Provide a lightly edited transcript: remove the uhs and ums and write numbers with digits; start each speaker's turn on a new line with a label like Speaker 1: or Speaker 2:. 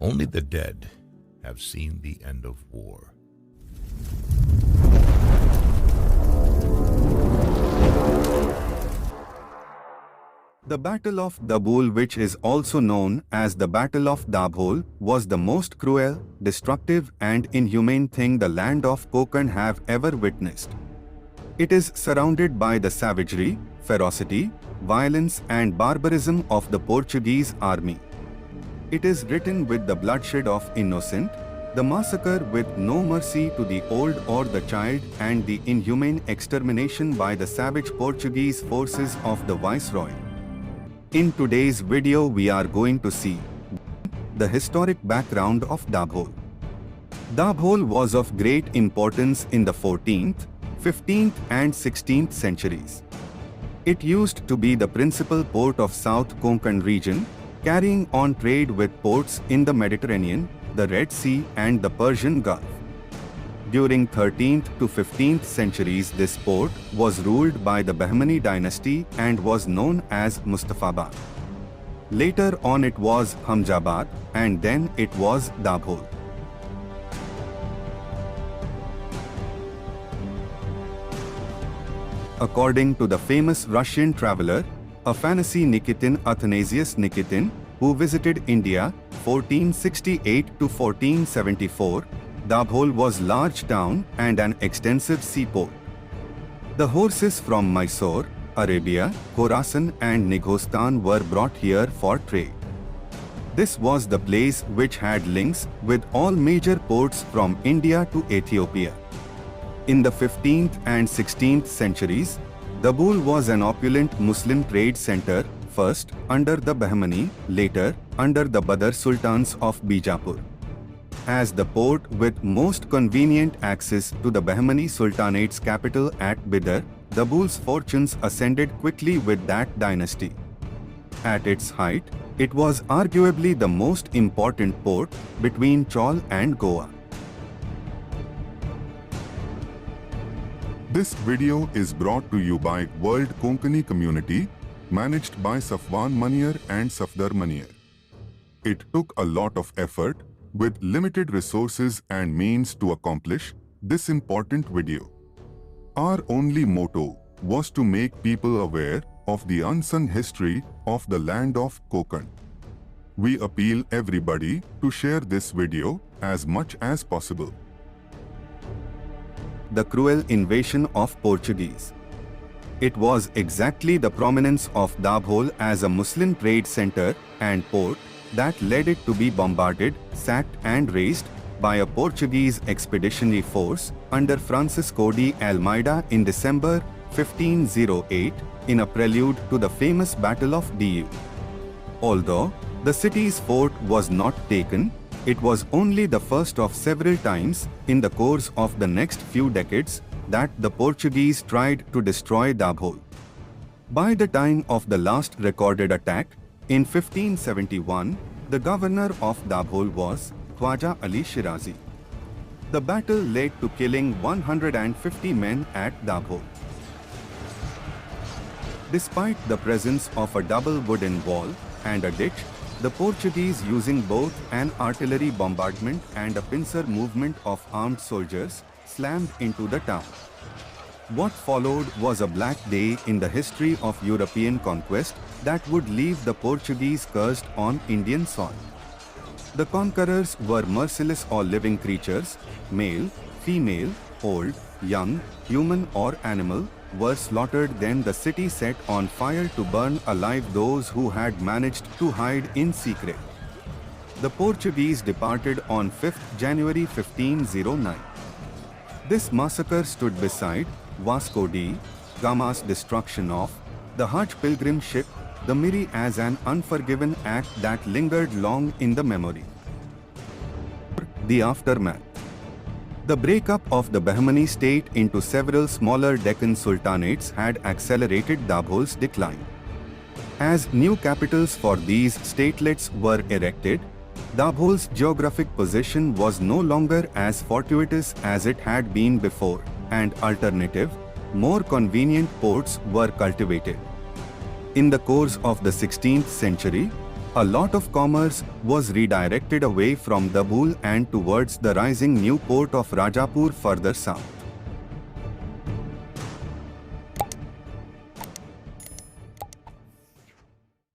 Speaker 1: Only the dead have seen the end of war.
Speaker 2: The Battle of Dabhol, which is also known as the Battle of Dabhol, was the most cruel, destructive and inhumane thing the land of Kokan have ever witnessed. It is surrounded by the savagery, ferocity, violence and barbarism of the Portuguese army. It is written with the bloodshed of innocent, the massacre with no mercy to the old or the child, and the inhumane extermination by the savage Portuguese forces of the viceroy. In today's video we are going to see the historic background of Dabhol. Dabhol was of great importance in the 14th, 15th and 16th centuries. It used to be the principal port of South Konkan region, carrying on trade with ports in the Mediterranean, the Red Sea and the Persian Gulf. During 13th to 15th centuries, this port was ruled by the Bahmani dynasty and was known as Mustafabad. Later on it was Hamjabad and then it was Dabhol. According to the famous Russian traveler, Afanassy Nikitin Athanasius Nikitin, who visited India 1468 to 1474, Dabhol was large town and an extensive seaport. The horses from Mysore, Arabia, Khorasan and Nighostan were brought here for trade. This was the place which had links with all major ports from India to Ethiopia. In the 15th and 16th centuries, Dabhol was an opulent Muslim trade center, first under the Bahmani, later under the Badr Sultans of Bijapur. As the port with most convenient access to the Bahmani Sultanate's capital at Bidar, Dabhol's fortunes ascended quickly with that dynasty. At its height, it was arguably the most important port between Chaul and Goa.
Speaker 3: This video is brought to you by World Konkni Community, managed by Safwan Maniyar and Safdar Maniyar. It took a lot of effort, with limited resources and means to accomplish this important video. Our only motto was to make people aware of the unsung history of the land of Kokan. We appeal everybody to share this video as much as possible.
Speaker 2: The cruel invasion of Portuguese. It was exactly the prominence of Dabhol as a Muslim trade center and port that led it to be bombarded, sacked and razed by a Portuguese expeditionary force under Francisco de Almeida in December 1508 in a prelude to the famous Battle of Diu. Although the city's fort was not taken, it was only the first of several times in the course of the next few decades that the Portuguese tried to destroy Dabhol. By the time of the last recorded attack, in 1571, the governor of Dabhol was Khwaja Ali Shirazi. The battle led to killing 150 men at Dabhol. Despite the presence of a double wooden wall and a ditch, the Portuguese, using both an artillery bombardment and a pincer movement of armed soldiers, slammed into the town. What followed was a black day in the history of European conquest that would leave the Portuguese cursed on Indian soil. The conquerors were merciless. All living creatures, male, female, old, young, human or animal, were slaughtered. Then the city set on fire to burn alive those who had managed to hide in secret. The Portuguese departed on 5th January 1509. This massacre stood beside Vasco da Gama's destruction of the Hajj pilgrim ship, the Miri, as an unforgiven act that lingered long in the memory. The aftermath. The breakup of the Bahmani state into several smaller Deccan sultanates had accelerated Dabhol's decline. As new capitals for these statelets were erected, Dabhol's geographic position was no longer as fortuitous as it had been before, and alternative, more convenient ports were cultivated. In the course of the 16th century, A lot of commerce was redirected away from Dabhol and towards the rising new port of Rajapur further south.